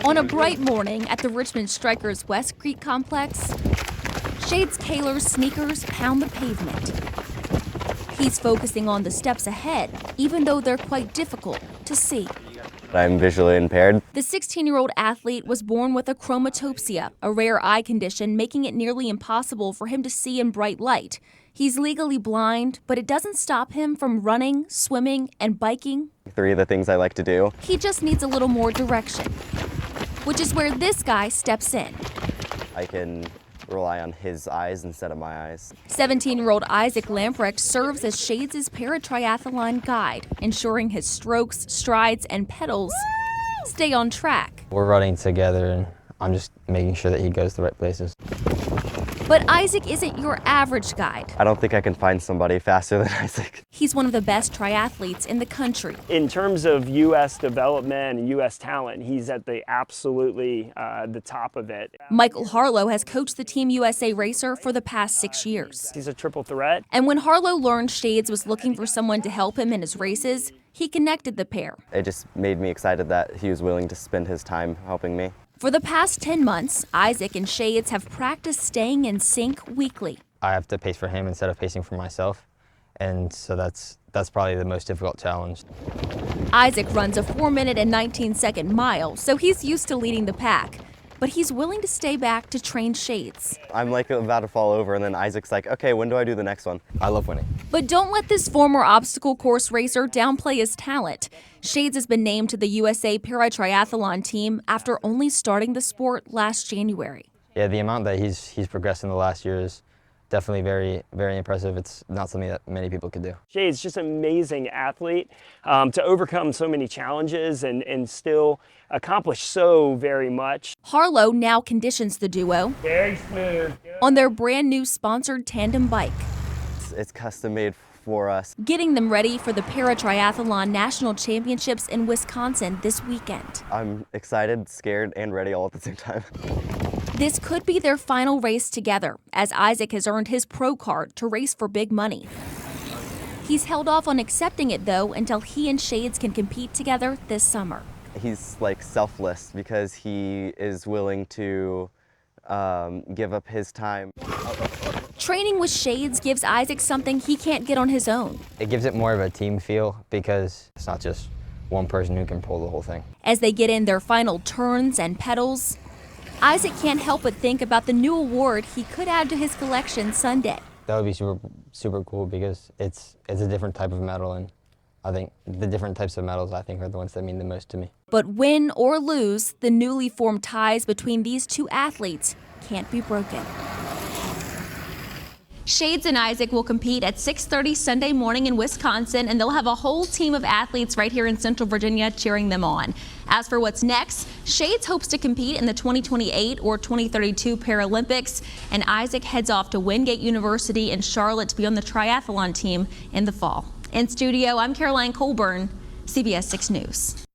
On a bright morning at the Richmond Strikers West Creek complex, Shades Koehler's sneakers pound the pavement. He's focusing on the steps ahead, even though they're quite difficult to see. I'm visually impaired. The 16-year-old athlete was born with achromatopsia, a rare eye condition making it nearly impossible for him to see in bright light. He's legally blind, but it doesn't stop him from running, swimming, and biking. 3 of the things I like to do. He just needs a little more direction, which is where this guy steps in. I can rely on his eyes instead of my eyes. 17-year-old Isaac Lamprecht serves as Shades' para-triathlon guide, ensuring his strokes, strides, and pedals stay on track. We're running together, and I'm just making sure that he goes the right places. But Isaac isn't your average guide. I don't think I can find somebody faster than Isaac. He's one of the best triathletes in the country. In terms of U.S. development and U.S. talent, he's at the absolutely the top of it. Michael Harlow has coached the Team USA racer for the past 6 years. He's a triple threat. And when Harlow learned Shades was looking for someone to help him in his races, he connected the pair. It just made me excited that he was willing to spend his time helping me. For the past 10 months, Isaac and Shades have practiced staying in sync weekly. I have to pace for him instead of pacing for myself, and so that's probably the most difficult challenge. Isaac runs a 4-minute and 19-second mile, so he's used to leading the pack. But he's willing to stay back to train Shades. I'm like about to fall over, and then Isaac's like, okay, when do I do the next one? I love winning. But don't let this former obstacle course racer downplay his talent. Shades has been named to the USA Para-Triathlon team after only starting the sport last January. Yeah, the amount that he's progressed in the last year is definitely very, very impressive. It's not something that many people could do. Shades, just an amazing athlete to overcome so many challenges and still accomplish so very much. Harlow now conditions the duo Very smooth. on their brand new sponsored tandem bike, It's custom made for us. getting them ready for the Para-Triathlon National Championships in Wisconsin this weekend. I'm excited, scared, and ready all at the same time. This could be their final race together, as Isaac has earned his pro card to race for big money. He's held off on accepting it, though, until he and Shades can compete together this summer. He's like selfless because he is willing to give up his time. Training with Shades gives Isaac something he can't get on his own. It gives it more of a team feel because it's not just one person who can pull the whole thing. As they get in their final turns and pedals, Isaac can't help but think about the new award he could add to his collection Sunday. That would be super cool because it's a different type of medal, and I think the different types of medals I think are the ones that mean the most to me. But win or lose, the newly formed ties between these two athletes can't be broken. Shades and Isaac will compete at 6:30 Sunday morning in Wisconsin, and they'll have a whole team of athletes right here in Central Virginia cheering them on. As for what's next, Shades hopes to compete in the 2028 or 2032 Paralympics, and Isaac heads off to Wingate University in Charlotte to be on the triathlon team in the fall. In studio, I'm Caroline Colburn, CBS 6 News.